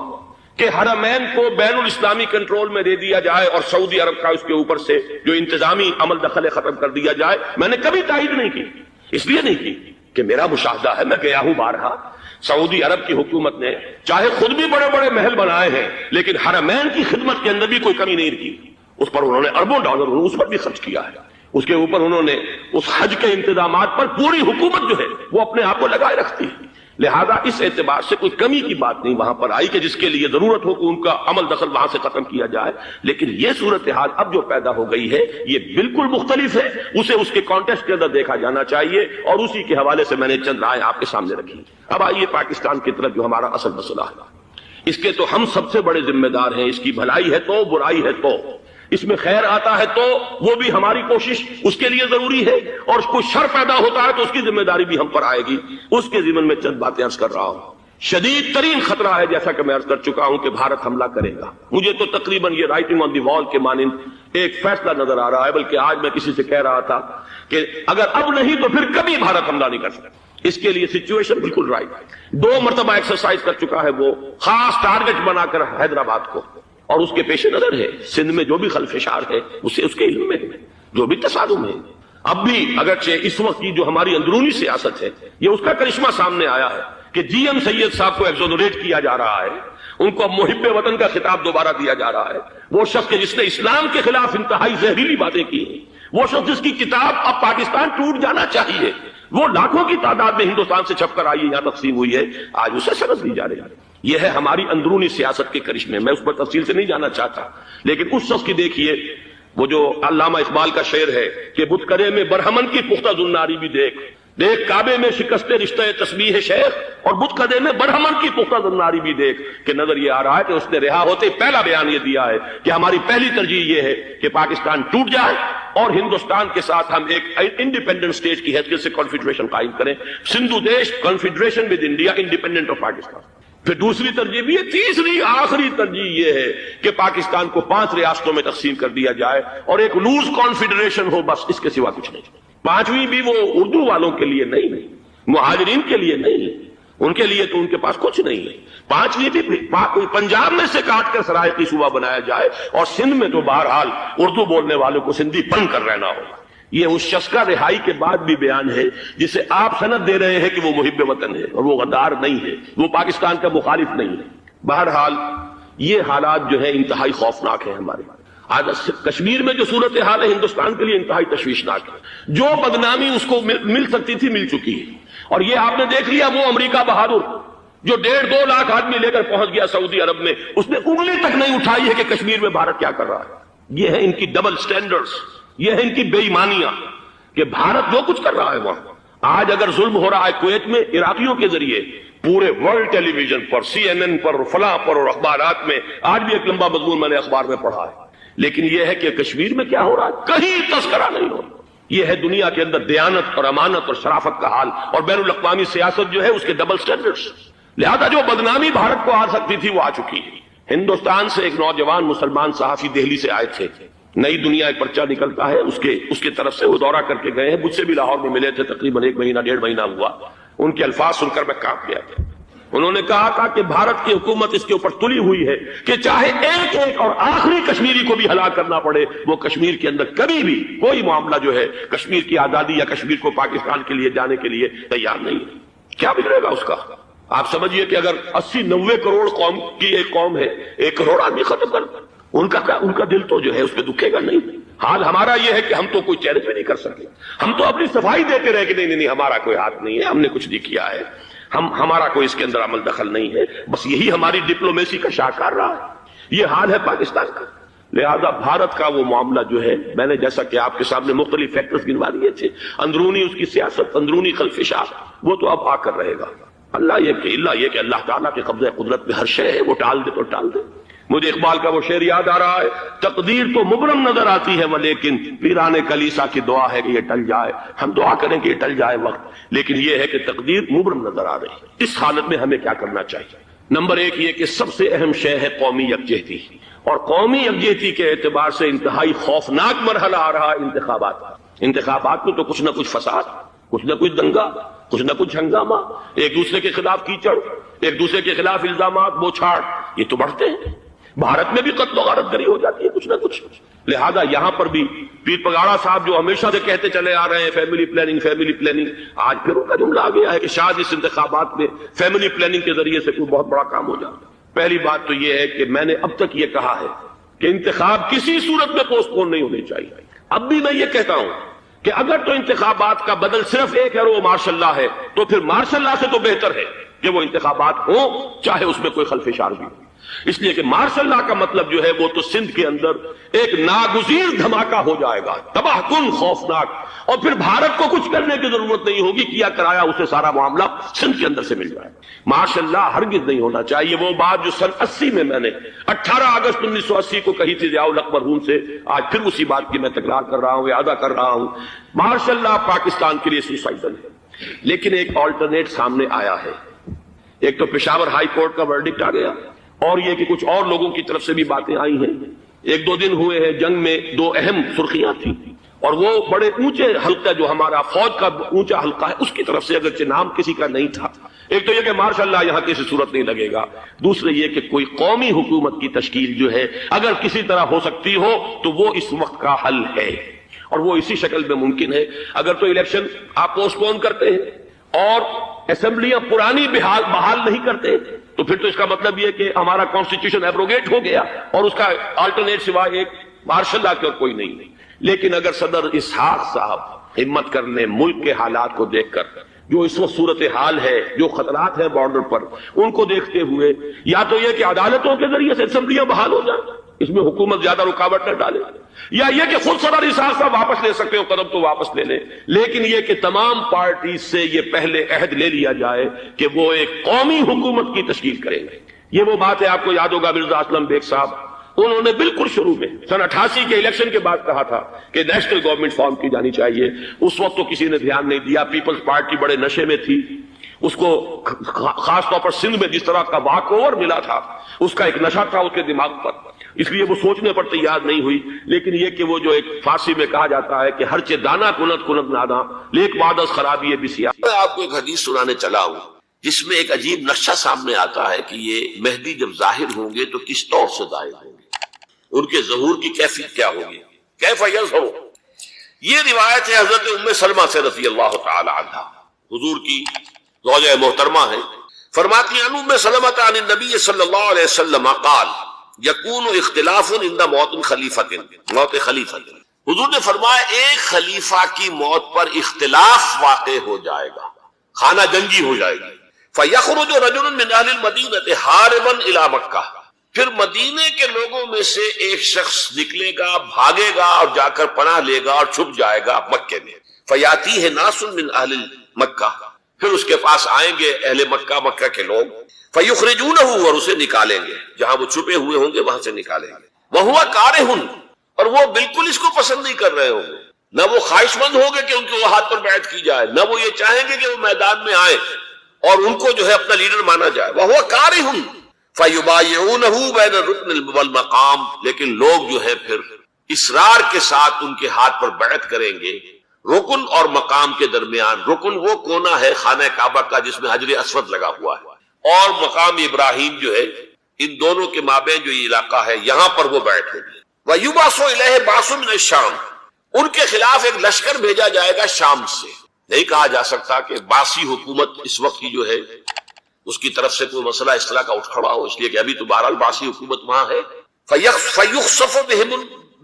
کہ حرمین کو بین الاسلامی کنٹرول میں دے دیا جائے اور سعودی عرب کا اس کے اوپر سے جو انتظامی عمل دخل ختم کر دیا جائے۔ میں نے کبھی تائید نہیں کی، اس لیے نہیں کی کہ میرا مشاہدہ ہے، میں گیا ہوں بارہا، سعودی عرب کی حکومت نے چاہے خود بھی بڑے بڑے محل بنائے ہیں لیکن حرمین کی خدمت کے اندر بھی کوئی کمی نہیں کی، اس پر انہوں نے اربوں ڈالر اس پر بھی خرچ کیا ہے، اس کے اوپر انہوں نے اس حج کے انتظامات پر پوری حکومت جو ہے وہ اپنے آپ کو لگائے رکھتی ہے، لہذا اس اعتبار سے کوئی کمی کی بات نہیں وہاں پر آئی کہ جس کے لیے ضرورت ہو کہ ان کا عمل دخل وہاں سے ختم کیا جائے، لیکن یہ صورتحال اب جو پیدا ہو گئی ہے یہ بالکل مختلف ہے، اسے اس کے کانٹیکسٹ کے اندر دیکھا جانا چاہیے، اور اسی کے حوالے سے میں نے چند رائے آپ کے سامنے رکھی۔ اب آئیے پاکستان کی طرف جو ہمارا اصل مسئلہ ہے، اس کے تو ہم سب سے بڑے ذمہ دار ہیں، اس کی بھلائی ہے تو، برائی ہے تو، اس میں خیر آتا ہے تو وہ بھی ہماری کوشش اس کے لیے ضروری ہے، اور کوئی شر پیدا ہوتا ہے تو اس کی ذمہ داری بھی ہم پر آئے گی، اس کے ضمن میں چند باتیں عرض کر رہا ہوں۔ شدید ترین خطرہ ہے، جیسا کہ میں عرض کر چکا ہوں، کہ بھارت حملہ کرے گا۔ مجھے تو تقریباً یہ رائٹنگ آن دی وال کے مانند ایک فیصلہ نظر آ رہا ہے، بلکہ آج میں کسی سے کہہ رہا تھا کہ اگر اب نہیں تو پھر کبھی بھارت حملہ نہیں کر سکتا۔ اس کے لیے سچویشن بالکل رائٹ ہے، 2 مرتبہ ایکسرسائز کر چکا ہے وہ، خاص ٹارگٹ بنا کر حیدرآباد کو، اور اس کے پیش نظر ہے سندھ میں جو بھی خلفشار ہے اسے اس کے علم میں ہے، جو بھی تصادم ہے۔ اب بھی اگرچہ اس وقت کی جو ہماری اندرونی سیاست ہے یہ اس کا کرشمہ سامنے آیا ہے کہ جی ایم سید صاحب کو ایگزونریٹ کیا جا رہا ہے، ان کو محب وطن کا خطاب دوبارہ دیا جا رہا ہے، وہ شخص کہ جس نے اسلام کے خلاف انتہائی زہریلی باتیں کی ہیں، وہ شخص جس کی کتاب اب پاکستان ٹوٹ جانا چاہیے، وہ لاکھوں کی تعداد میں ہندوستان سے چھپ کر آئی ہے، یہاں تقسیم ہوئی ہے، آج اسے سبق دی جا رہی ہے۔ یہ ہے ہماری اندرونی سیاست کے کرشمے، میں اس پر تفصیل سے نہیں جانا چاہتا، لیکن اس شخص کی دیکھیے، وہ جو علامہ اقبال کا شعر ہے کہ بت کرے میں برہمن کی پختہ زناری بھی دیکھ، دیکھ کعبے میں شکست رشتہ تسبیح شیخ، اور بت کدے میں برہمن کی پختہ زناری بھی دیکھ، کہ نظر یہ آ رہا ہے کہ اس نے رہا ہوتے پہلا بیان یہ دیا ہے کہ ہماری پہلی ترجیح یہ ہے کہ پاکستان ٹوٹ جائے اور ہندوستان کے ساتھ ہم ایک انڈیپینڈنٹ اسٹیٹ کی حیثیت سے کانفیڈریشن قائم کریں، سندھو دیش confederation with India independent of Pakistan. پھر دوسری ترجیح بھی ہے، تیسری آخری ترجیح یہ ہے کہ پاکستان کو 5 ریاستوں میں تقسیم کر دیا جائے اور ایک لوز کانفیڈریشن ہو، بس اس کے سوا کچھ نہیں۔ 5ویں بھی وہ اردو والوں کے لیے نہیں، مہاجرین کے لیے نہیں، ان کے لیے تو ان کے پاس کچھ نہیں ہے۔ 5ویں بھی پنجاب میں سے کاٹ کر سرائیکی صوبہ بنایا جائے، اور سندھ میں تو بہرحال اردو بولنے والوں کو سندھی بن کر رہنا ہوگا۔ یہ اس شخص کا رہائی کے بعد بھی بیان ہے جسے آپ سند دے رہے ہیں کہ وہ محب وطن ہے، اور وہ غدار نہیں ہے، وہ پاکستان کا مخالف نہیں ہے۔ بہرحال یہ حالات جو ہیں انتہائی خوفناک ہیں ہمارے۔ آج کشمیر میں جو صورتحال ہے ہندوستان کے لیے انتہائی تشویشناک ہے، جو بدنامی اس کو مل سکتی تھی مل چکی ہے، اور یہ آپ نے دیکھ لیا وہ امریکہ بہادر جو 1.5-2 لاکھ آدمی لے کر پہنچ گیا سعودی عرب میں، اس نے انگلی تک نہیں اٹھائی ہے کہ کشمیر میں بھارت کیا کر رہا ہے۔ یہ ہے ان کی ڈبل سٹینڈرڈز، یہ ہے ان کی بے ایمانیاں کہ بھارت جو کچھ کر رہا ہے وہاں۔ آج اگر ظلم ہو رہا ہے کویت میں عراقیوں کے ذریعے، پورے ورلڈ ٹیلی ویژن پر، CNN پر، فلاں پر، اور اخبارات میں، آج بھی ایک لمبا مضمون میں نے اخبار میں پڑھا ہے، لیکن یہ ہے کہ کشمیر میں کیا ہو رہا ہے کہیں تذکرہ نہیں ہو رہا۔ یہ ہے دنیا کے اندر دیانت اور امانت اور شرافت کا حال، اور بین الاقوامی سیاست جو ہے اس کے ڈبل سٹینڈرڈز، لہذا جو بدنامی بھارت کو آ سکتی تھی وہ آ چکی ہے۔ ہندوستان سے ایک نوجوان مسلمان صحافی دہلی سے آئے تھے، نئی دنیا ایک پرچہ نکلتا ہے اس کے طرف سے وہ دورہ کر کے گئے ہیں، مجھ سے بھی لاہور میں ملے تھے، تقریباً 1 مہینہ 1.5 مہینہ ہوا۔ ان کے الفاظ سن کر میں کانپ گیا تھا۔ انہوں نے کہا تھا کہ بھارت کی حکومت اس کے اوپر تلی ہوئی ہے کہ چاہے ایک اور آخری کشمیری کو بھی ہلاک کرنا پڑے، وہ کشمیر کے اندر کبھی بھی کوئی معاملہ جو ہے کشمیر کی آزادی یا کشمیر کو پاکستان کے لیے جانے کے لیے تیار نہیں ہے۔ کیا بگڑے گا اس کا؟ آپ سمجھیے کہ اگر 80-90 کروڑ قوم کی ایک قوم ہے، 1 کروڑ آدمی ختم کر، ان کا دل تو جو ہے اس پہ دکھے گا نہیں۔ حال ہمارا یہ ہے کہ ہم تو کوئی چیلنج بھی نہیں کر سکتے، ہم تو اپنی صفائی دیتے رہے کہ نہیں ہمارا کوئی ہاتھ نہیں ہے، ہم نے کچھ نہیں کیا ہے، ہمارا کوئی اس کے اندر عمل دخل نہیں ہے، بس یہی ہماری ڈپلومیسی کا شاہکار رہا ہے۔ یہ حال ہے پاکستان کا۔ لہذا بھارت کا وہ معاملہ جو ہے، میں نے جیسا کہ آپ کے سامنے مختلف فیکٹرز گنوا دیے تھے، اندرونی اس کی سیاست، اندرونی خلفشات، وہ تو اب آ کر رہے گا۔ اللہ یہ کہ اللہ تعالیٰ کے قبضہ قدرت میں ہر شے ہے، وہ ٹال دے تو ٹال دے۔ مجھے اقبال کا وہ شعر یاد آ رہا ہے، تقدیر تو مبرم نظر آتی ہے ولیکن پیران کلیسا کی دعا ہے کہ یہ ٹل جائے۔ ہم دعا کریں کہ یہ ٹل جائے وقت، لیکن یہ ہے کہ تقدیر مبرم نظر آ رہی ہے۔ اس حالت میں ہمیں کیا کرنا چاہیے؟ نمبر ایک یہ کہ سب سے اہم شے ہے قومی یکجہتی، اور قومی یکجہتی کے اعتبار سے انتہائی خوفناک مرحلہ آ رہا ہے انتخابات کا۔ انتخابات میں تو کچھ نہ کچھ فساد، کچھ نہ کچھ دنگا، کچھ نہ کچھ ہنگامہ، ایک دوسرے کے خلاف کیچڑ، ایک دوسرے کے خلاف الزامات، بوچھاڑ، یہ تو بڑھتے ہیں۔ بھارت میں بھی قتل و غارت گری ہو جاتی ہے کچھ نہ کچھ۔ لہذا یہاں پر بھی پیر پگاڑا صاحب جو ہمیشہ سے کہتے چلے آ رہے ہیں فیملی پلاننگ فیملی پلاننگ، آج پھر ان کا جملہ آ گیا ہے کہ شاید اس انتخابات میں فیملی پلاننگ کے ذریعے سے کوئی بہت بڑا کام ہو جائے۔ پہلی بات تو یہ ہے کہ میں نے اب تک یہ کہا ہے کہ انتخاب کسی صورت میں پوسٹ پون نہیں ہونے چاہیے۔ اب بھی میں یہ کہتا ہوں کہ اگر تو انتخابات کا بدل صرف ایک ہے اور وہ مارشل لا ہے، تو پھر مارشل لا سے تو بہتر ہے کہ وہ انتخابات ہوں چاہے اس میں کوئی خلفشار بھی ہو، اس لیے کہ مارشل لا کا مطلب جو ہے وہ تو سندھ کے اندر ایک ناگزیر دھماکہ ہو جائے گا، تباہ کن، خوفناک، اور پھر بھارت کو کچھ کرنے کی ضرورت نہیں ہوگی، کیا کرایا اسے سارا معاملہ سندھ کے اندر سے مل جائے گا۔ مارشل لا ہرگز نہیں ہونا چاہیے۔ وہ بات جو سن 80 میں نے 18 اگست 1980 کو کہی تھی ضیاء الحق مرحوم سے، آج پھر اسی بات کی میں تکرار کر رہا ہوں، اعادہ کر رہا ہوں، مارشل لا پاکستان کے لیے سوسائڈل ہے۔ لیکن ایک آلٹرنیٹ سامنے آیا ہے، ایک تو پشاور ہائی کورٹ کا ورڈکٹ آ گیا، اور یہ کہ کچھ اور لوگوں کی طرف سے بھی باتیں آئی ہیں۔ ایک دو دن ہوئے ہیں جنگ میں، دو اہم سرخیاں تھیں، اور وہ بڑے اونچے حلقہ جو ہمارا فوج کا اونچا حلقہ ہے اس کی طرف سے، اگرچہ نام کسی کا نہیں تھا، ایک تو یہ کہ ماشاء اللہ یہاں کسی صورت نہیں لگے گا، دوسرے یہ کہ کوئی قومی حکومت کی تشکیل جو ہے اگر کسی طرح ہو سکتی ہو تو وہ اس وقت کا حل ہے، اور وہ اسی شکل میں ممکن ہے۔ اگر تو الیکشن آپ پوسٹ پون کرتے ہیں اور اسمبلیاں پرانی بحال نہیں کرتے تو پھر تو اس کا مطلب یہ کہ ہمارا کانسٹیٹیوشن ایبروگیٹ ہو گیا اور اس کا آلٹرنیٹ سوائے ایک مارشل لا کے اور کوئی نہیں۔ لیکن اگر صدر اسحاق صاحب ہمت کر لیں، ملک کے حالات کو دیکھ کر، جو اس وقت صورتحال ہے، جو خطرات ہیں بارڈر پر، ان کو دیکھتے ہوئے یا تو یہ کہ عدالتوں کے ذریعے سے اسمبلیاں بحال ہو جائیں، اس میں حکومت زیادہ رکاوٹ نہ ڈالے، یا یہ کہ خود صدر اسحاق صاحب واپس لے سکتے ہو قدم تو واپس لے لیں، لیکن یہ کہ تمام پارٹی سے یہ پہلے عہد لے لیا جائے کہ وہ ایک قومی حکومت کی تشکیل کریں گے۔ یہ وہ بات ہے، آپ کو یاد ہوگا مرزا اسلم بیگ صاحب، انہوں نے بالکل شروع میں سن 88 کے الیکشن کے بعد کہا تھا کہ نیشنل گورنمنٹ فارم کی جانی چاہیے۔ اس وقت تو کسی نے دھیان نہیں دیا، پیپلز پارٹی بڑے نشے میں تھی، اس کو خاص طور پر سندھ میں جس طرح کا واک اوور ملا تھا، اس کا ایک نشہ تھا اس کے دماغ پر، اس لیے وہ سوچنے پر تیار نہیں ہوئی۔ لیکن یہ کہ وہ جو ایک فارسی میں کہا جاتا ہے کہ ہر چے دانا کنت کنت نادا لیک وعدس خرابی بسیا۔ میں آپ کو ایک حدیث سنانے چلا ہوں جس میں ایک عجیب نقشہ سامنے آتا ہے کہ یہ مہدی جب ظاہر ہوں گے تو کس طور سے ظاہر ہوں گے، ان کے ظہور کی کیفیت کیا ہوگی، کیف یظہر۔ یہ روایت ہے حضرت ام سلمہ سے رضی اللہ تعالی عنہا، حضور کی زوجہ محترمہ ہے، فرماتی ہیں ام سلمہ عن النبی صلی اللہ علیہ وسلم قال یکون اختلاف عند موت خلیفۃ، موت خلیفۃ، حضور نے فرمایا ایک خلیفہ کی موت پر اختلاف واقع ہو جائے گا، خانہ جنگی ہو جائے گی، فیخرج رجل من اہل المدینہ حاربا الی مکہ، پھر مدینے کے لوگوں میں سے ایک شخص نکلے گا، بھاگے گا اور جا کر پناہ لے گا اور چھپ جائے گا مکے میں، فیاتیہ ناس من اہل مکہ، پھر اس کے پاس آئیں گے اہل مکہ، مکہ کے لوگ، فیخرجونہ، اور اسے نکالیں گے، جہاں وہ چھپے ہوئے ہوں گے وہاں سے نکالیں گے، وہو کارہ، اور وہ بالکل اس کو پسند نہیں کر رہے ہوں گے، نہ وہ خواہش مند ہوں گے کہ ان کے ہاتھ پر بیعت کی جائے، نہ وہ یہ چاہیں گے کہ وہ میدان میں آئیں اور ان کو جو ہے اپنا لیڈر مانا جائے، وہو کارہ فیبایعونہ بین الرکن والمقام، لیکن لوگ جو ہے پھر اصرار کے ساتھ ان کے ہاتھ پر بیعت کریں گے رکن اور مقام کے درمیان۔ رکن وہ کونا ہے خانہ کعبہ کا جس میں حجر اسود لگا ہوا ہے، اور مقام ابراہیم جو ہے، ان دونوں کے مابین جو یہ علاقہ ہے یہاں پر وہ بیعت ہوگی۔ وَيُبَعْثُ إِلَيْهِ بَعْثٌ مِنَ الشَّامِ، ان کے خلاف ایک لشکر بھیجا جائے گا شام سے۔ نہیں کہا جا سکتا کہ باسی حکومت اس وقت کی جو ہے اس کی طرف سے کوئی مسئلہ اس طرح کا اٹھ کھڑا ہو، اس لیے کہ ابھی تو بہرحال باسی حکومت وہاں ہے۔ فَيُخْصَفُ بِهِمْ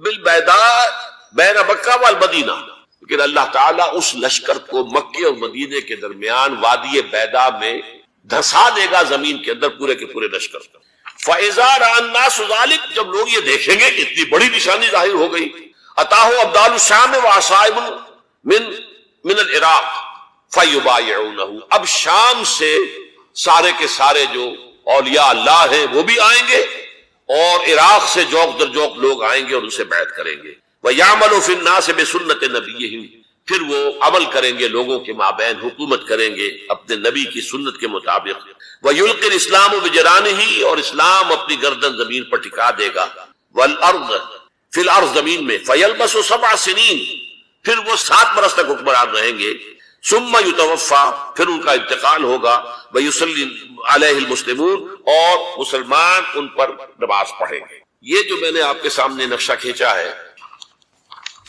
بِالْبَيْضَاءِ بَيْنَ مَكَّةَ وَالْمَدِينَةِ، لیکن اللہ تعالیٰ اس لشکر کو مکے اور مدینے کے درمیان وادی بیضاء میں دھسا دے گا، زمین کے اندر پورے کے پورے لشکر کا۔ فَإِذَا رَأَى النَّاسُ ذَلِكَ، جب لوگ یہ دیکھیں گے کہ اتنی بڑی نشانی ظاہر ہو گئی، أَتَاهُ أَبْدَالُ الشَّامِ وَعَصَائِبٌ من العراق فَيُبَايِعُونَهُ، اب شام سے سارے کے سارے جو اولیاء اللہ ہیں وہ بھی آئیں گے، اور عراق سے جوق در جوق لوگ آئیں گے اور ان سے بیعت کریں گے۔ وَيَعْمَلُ فِي النَّاسِ بِسُنَّةِ نَبِيِّهِمْ، پھر وہ عمل کریں گے لوگوں کے مابین، حکومت کریں گے اپنے نبی کی سنت کے مطابق۔ وَيُلْقِي الْإِسْلَامُ بِجَرَانِهِ، اور اسلام اپنی گردن زمین پر ٹکا دے گا۔ وَالْأَرْضَ فِي الْأَرْضِ، زمین میں۔ فَيَلْبَسُ 7 سنین، پھر وہ 7 برس تک حکمران رہیں گے۔ ثُمَّ يُتَوَفَّى، پھر ان کا انتقال ہوگا۔ وَيُصَلِّي عَلَيْهِ الْمُسْلِمُونَ، اور مسلمان ان پر نماز پڑھیں گے۔ یہ جو میں نے آپ کے سامنے نقشہ کھینچا ہے،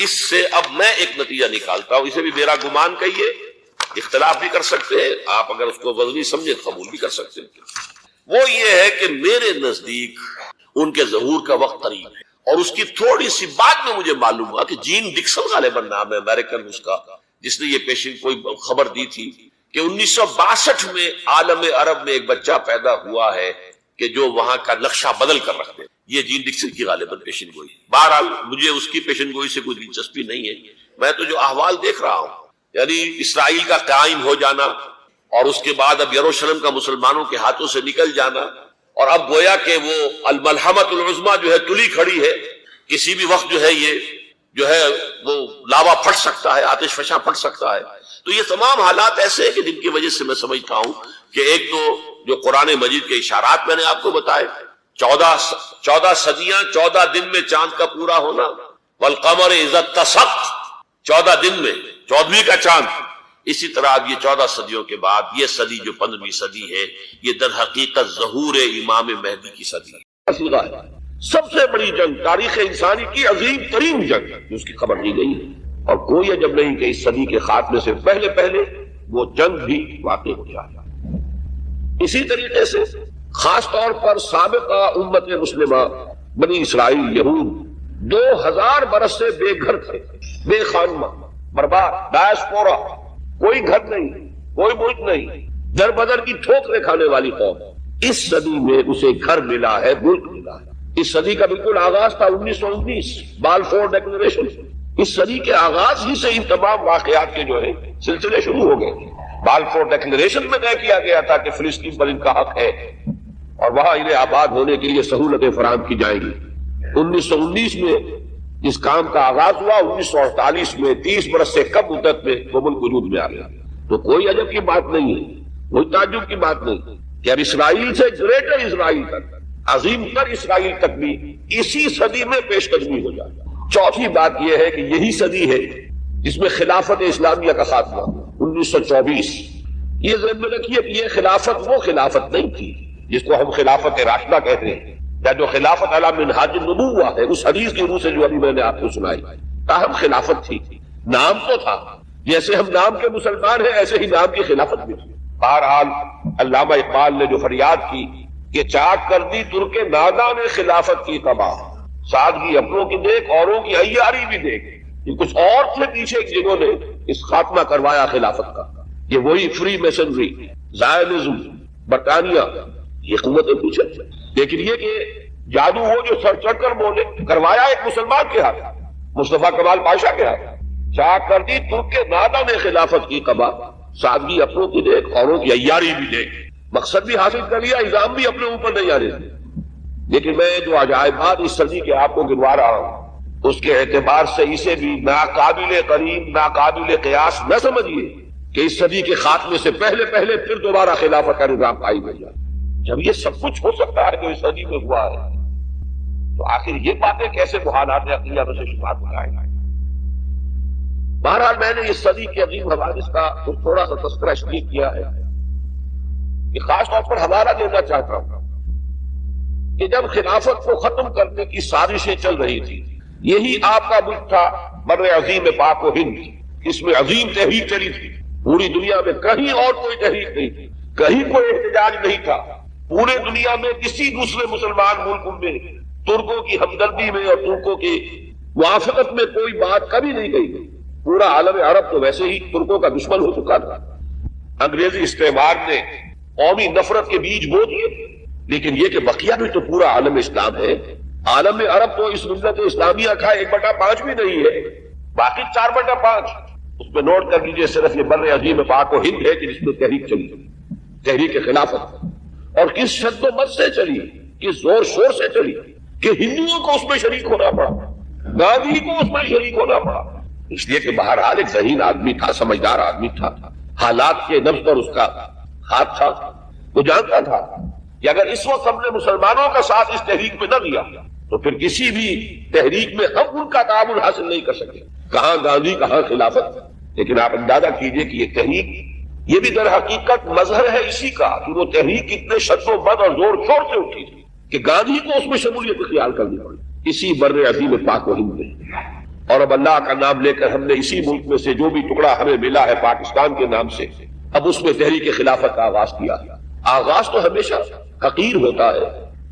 اس سے اب میں ایک نتیجہ نکالتا ہوں، اسے بھی میرا گمان کہیے، اختلاف بھی کر سکتے ہیں آپ، اگر اس کو وزنی سمجھے قبول بھی کر سکتے ہیں۔ وہ یہ ہے کہ میرے نزدیک ان کے ظہور کا وقت قریب ہے، اور اس کی تھوڑی سی بات میں مجھے معلوم ہوا کہ جین ڈکسن غالباً نام ہے امریکن اس کا، جس نے یہ پیشن کوئی خبر دی تھی کہ 1962 میں عالم عرب میں ایک بچہ پیدا ہوا ہے کہ جو وہاں کا نقشہ بدل کر رکھتے ہیں۔ یہ جین ڈکسن کی غالباً پیشن گوئی۔ بہرحال مجھے اس کی پیشن گوئی سے کوئی دلچسپی نہیں ہے، میں تو جو احوال دیکھ رہا ہوں، یعنی اسرائیل کا قائم ہو جانا، اور اس کے بعد اب یروشلم کا مسلمانوں کے ہاتھوں سے نکل جانا، اور اب گویا کہ وہ الملحمۃ العظمیٰ جو ہے تلی کھڑی ہے، کسی بھی وقت جو ہے یہ جو ہے وہ لاوا پھٹ سکتا ہے، آتش فشاں پھٹ سکتا ہے۔ تو یہ تمام حالات ایسے ہیں کہ جن کی وجہ سے میں سمجھتا ہوں کہ ایک تو جو قرآن مجید کے اشارات میں نے آپ کو بتائے، 14 صدیاں 14 دن میں چاند کا پورا ہونا، والقمر اذا اتسق، 14 دن میں 14ویں کا چاند۔ اسی طرح اب یہ 14 صدیوں کے بعد یہ صدی جو 15ویں صدی ہے، یہ در حقیقت ظہور امام مہدی کی صدی ہے۔ سب سے بڑی جنگ، تاریخ انسانی کی عظیم ترین جنگ جس کی خبر دی گئی ہے، اور کوئی عجب نہیں کہ اس صدی کے خاتمے سے پہلے پہلے وہ جنگ بھی واقع ہو جائے۔ اسی طریقے سے خاص طور پر سابقہ امت مسلمہ بنی اسرائیل یہود 2000 برس سے بے گھر تھے، بے خانمہ، برباد، ڈائسپورا، کوئی گھر نہیں، کوئی ملک نہیں، در بدر کی ٹھوکریں کھانے والی قوم۔ اس صدی میں اسے گھر ملا ہے، ملک ملا ہے۔ اس صدی کا بالکل آغاز تھا 1919 بالفور ڈیکلریشن۔ اس صدی کے آغاز ہی سے ان تمام واقعات کے جو ہے سلسلے شروع ہو گئے۔ بالفور ڈیکلریشن میں طے کیا گیا تھا کہ فلسطین پر ان کا حق ہے، اور وہاں انہیں آباد ہونے کے لیے سہولتیں فراہم کی جائیں گی۔ 1919 میں اس کام کا آغاز ہوا، 1948 میں 30 برس سے کم مدت میں وہ ملک وجود میں آ گیا۔ تو کوئی عجب کی بات نہیں ہے، کوئی تعجب کی بات نہیں کہ اب اسرائیل سے گریٹر اسرائیل تک، عظیم تر اسرائیل تک بھی اسی صدی میں پیش قدمی ہو جائے۔ چوتھی بات یہ ہے کہ یہی صدی ہے جس میں خلافت اسلامیہ کا خاتمہ 1924۔ یہ ذہن میں رکھیے کہ یہ خلافت وہ خلافت نہیں تھی جس کو ہم خلافت راشدہ کہتے ہیں، یا جو خلافت علی منہاج النبوہ ہے اس حدیث کی روح سے جو ابھی میں نے آپ کو سنائی، تاہم خلافت تھی، نام تو تھا۔ جیسے ہم نام کے مسلمان ہیں ایسے ہی نام کی خلافت بھی تھی۔ بہرحال علامہ اقبال نے جو فریاد کی کہ چاک کر دی ترک نادا نے خلافت کی تباہ، سادگی اپنوں کی دیکھ اوروں کی عیاری بھی دیکھ، یہ کچھ اور تھے پیچھے جنہوں نے اس خاتمہ کروایا خلافت کا۔ یہ وہی فری میسنری، زائنزم، برطانیہ، یہ قوتیں پیچھے تھے، لیکن یہ کہ جادو وہ جو سر چڑھ کر بولے کروایا ایک مسلمان کے ہاتھ، مصطفیٰ کمال پاشا کے ہاتھ۔ چاک کر دی ترک نادا نے خلافت کی قبا، سادگی اپنوں کی دیکھ اوروں کی عیاری بھی دیکھ، مقصد بھی حاصل کر لیا، الزام بھی اپنے اوپر نہیں آ رہے۔ لیکن میں جو عجائبات اس صدی کے آپ کو گنوا رہا ہوں اس کے اعتبار سے اسے بھی ناقابل قریب، ناقابل قیاس نہ سمجھیے کہ اس صدی کے خاتمے سے پہلے پہلے پھر دوبارہ خلافت کا نظام قائم ہو جائے۔ جب یہ سب کچھ ہو سکتا ہے جو اس صدی میں ہوا ہے، تو آخر یہ باتیں کیسے محالات عقلیہ میں سے شمار بتائیں گے؟ بہرحال میں نے اس صدی کے عظیم حوادث کا تھوڑا سا تذکرہ اس لیے کیا ہے کہ خاص طور پر حوالہ دینا چاہتا ہوں کہ جب خلافت کو ختم کرنے کی سازشیں چل رہی تھی، یہی آپ کا ملک تھا بر عظیم پاک و ہند، اس میں عظیم تحریک چلی تھی، پوری دنیا میں کہیں اور کوئی تحریک نہیں تھی، کہیں کوئی احتجاج نہیں تھا، پورے دنیا میں کسی دوسرے مسلمان ملک میں ترکوں کی ہمدردی میں اور ترکوں کی موافقت میں کوئی بات کبھی نہیں کہی گئی۔ پورا عالم عرب تو ویسے ہی ترکوں کا دشمن ہو چکا تھا، انگریزی استعمار نے قومی نفرت کے بیج بو دیے، لیکن یہ کہ بقیہ بھی تو پورا عالم اسلام ہے. عالم عرب تو اس ملت اسلامیہ کا 1/5 بھی نہیں ہے، باقی 4/5. اس پہ نوٹ کر لیجیے صرف یہ بر عظیم پاک و ہند ہے کہ جس میں تحریک چلی، تحریک خلافت، اور کس شد و مت سے چلی، کس زور شور سے چلی کہ ہندوؤں کو اس میں شریک ہونا پڑا، گاندھی کو اس میں شریک ہونا پڑا. اس لیے کہ بہرحال ایک ذہین آدمی تھا، سمجھدار آدمی تھا، حالات کے نبض پر اس کا ہاتھ تھا. وہ جانتا تھا کہ اگر اس وقت ہم نے مسلمانوں کا ساتھ اس تحریک میں نہ دیا تو پھر کسی بھی تحریک میں ہم ان کا تعاون حاصل نہیں کر سکے. کہاں گاندھی، کہاں خلافت. لیکن آپ اندازہ کیجئے کہ یہ تحریک، یہ بھی در حقیقت مظہر ہے اسی کا کہ وہ تحریک اتنے شد و بد اور زور شور سے اٹھی تھی کہ گاندھی کو اس میں شمولیت اختیار کرنی پڑی اسی بر عظیم پاک و ہند میں. اور اب اللہ کا نام لے کر ہم نے اسی ملک میں سے جو بھی ٹکڑا ہمیں ملا ہے پاکستان کے نام سے، اب اس میں تحریک خلافت کا آغاز کیا. آغاز تو ہمیشہ حقیر ہوتا ہے،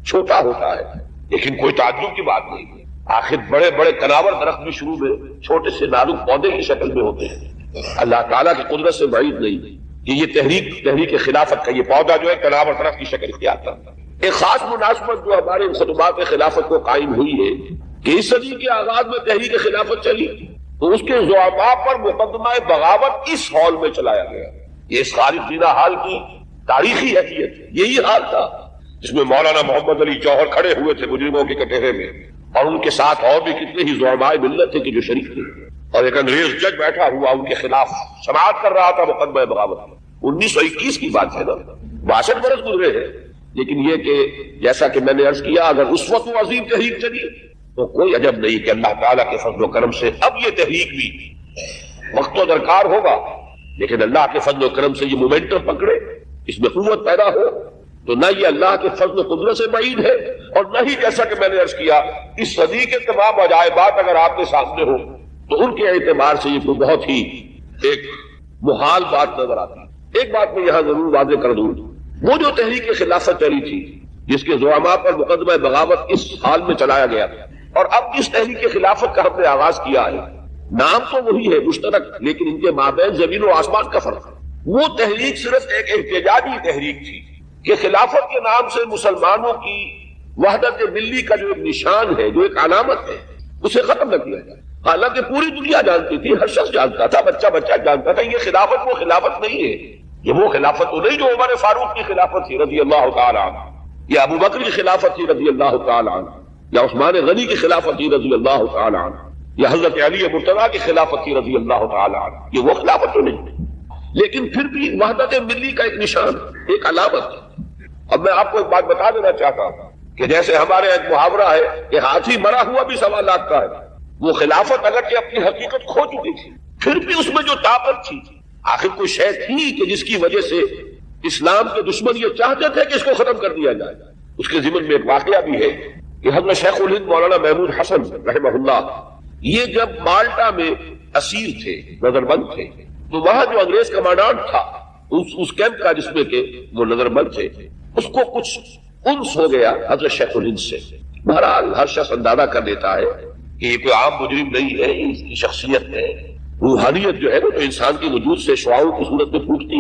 چھوٹا ہوتا ہے، لیکن کوئی تعجب کی بات نہیں. آخر بڑے بڑے کناور درخت بھی شروع میں چھوٹے سے نازک پودے کی شکل میں ہوتے ہیں. اللہ تعالیٰ کی قدرت سے بعید نہیں کہ یہ تحریک خلافت کا یہ پودا جو ہے کناور درخت کی شکل اختیار کرتا. ایک خاص مناسبت جو ہمارے خطبات خلافت کو قائم ہوئی ہے کہ اس صدی کے آغاز میں تحریک خلافت چلی تو اس کے زعماء پر مقدمہ بغاوت اس ہال میں چلایا گیا. یہ اس خالد زینا ہال کی تاریخی حیثیت ہے. یہی حال تھا جس میں مولانا محمد علی جوہر کھڑے ہوئے تھے مجرموں کے کٹہرے میں، اور ان کے ساتھ اور بھی کتنے ہی زعماء ملت تھے کہ جو شریک تھے، اور ایک انگریز جج بیٹھا ہوا ان کے خلاف سماعت کر رہا تھا مقدمہ بغاوت. 1921 کی بات ہے نا، 62 برس گزرے ہیں. لیکن یہ کہ جیسا کہ میں نے عرض کیا اگر اس وقت وہ عظیم تحریک چلی تو کوئی عجب نہیں کہ اللہ تعالیٰ کے فضل و کرم سے اب یہ تحریک بھی وقت تو درکار ہوگا، لیکن اللہ کے فضل و کرم سے یہ مومنٹم پکڑے، اس میں قوت پیدا ہو. تو نہ یہ اللہ کے فضل و قدرت سے بعید ہے، اور نہ ہی جیسا کہ میں نے عرض کیا اس صدی کے تمام عجائبات اگر آپ کے سامنے ہو تو ان کے اعتبار سے یہ بہت ہی ایک محال بات نظر آتی. ایک بات میں یہاں ضرور واضح کر دوں، وہ جو تحریک خلافت چلی تھی جس کے زعماء پر مقدمہ بغاوت اس حال میں چلایا گیا، اور اب جس تحریک خلافت کا ہم نے آغاز کیا ہے، نام تو وہی ہے مشترک، لیکن ان کے مابین زمین و آسمان کا فرق ہے. وہ تحریک صرف ایک احتجاجی تحریک تھی کہ خلافت کے نام سے مسلمانوں کی وحدت ملی کا جو ایک نشان ہے، جو ایک علامت ہے، اسے ختم نہ کیا جائے. حالانکہ پوری دنیا جانتی تھی، ہر شخص جانتا تھا، بچہ جانتا تھا یہ خلافت وہ خلافت نہیں ہے. یہ وہ خلافت تو نہیں جو عمر فاروق کی خلافت تھی رضی اللہ تعالی عنہ، یا ابو بکر کی خلافت تھی رضی اللہ تعالی عنہ، یا عثمان غنی کی خلافت تھی رضی اللہ تعالی عنہ، یا حضرت علی مرتضیٰ کی خلافت تھی رضی اللہ تعالی عنہ. یہ وہ خلافت تو نہیں، لیکن پھر بھی وحدت ملی کا ایک نشان، ایک علامت. اب میں آپ کو ایک بات بتا دینا چاہتا ہوں کہ جیسے ہمارے ایک محاورہ ہے کہ ہاتھی مرا ہوا بھی 1.25 لاکھ کا ہے. وہ خلافت اگرچہ اپنی حقیقت کھو چکی تھی، پھر بھی اس میں جو طاقت تھی، آخر کوئی شے تھی کہ جس کی وجہ سے اسلام کے دشمن یہ چاہتے تھے کہ اس کو ختم کر دیا جائے. اس کے ضمن میں ایک واقعہ بھی ہے کہ حضرت شیخ الہند مولانا محمود حسن رحمہ اللہ یہ جب مالٹا میں اسیر تھے، نظر بند تھے، تو وہاں جو انگریز کمانڈانٹ تھا اس کیمپ کا جس میں کہ وہ نظر بند تھے، اس کو کچھ انس ہو گیا حضرت شیخ الہند سے. بہرحال ہر شخص اندازہ کر لیتا ہے کہ یہ کوئی عام مجرم نہیں ہے، اس کی شخصیت ہے، روحانیت جو ہے نا تو انسان کے وجود سے شعاعوں کی صورت میں پھوٹتی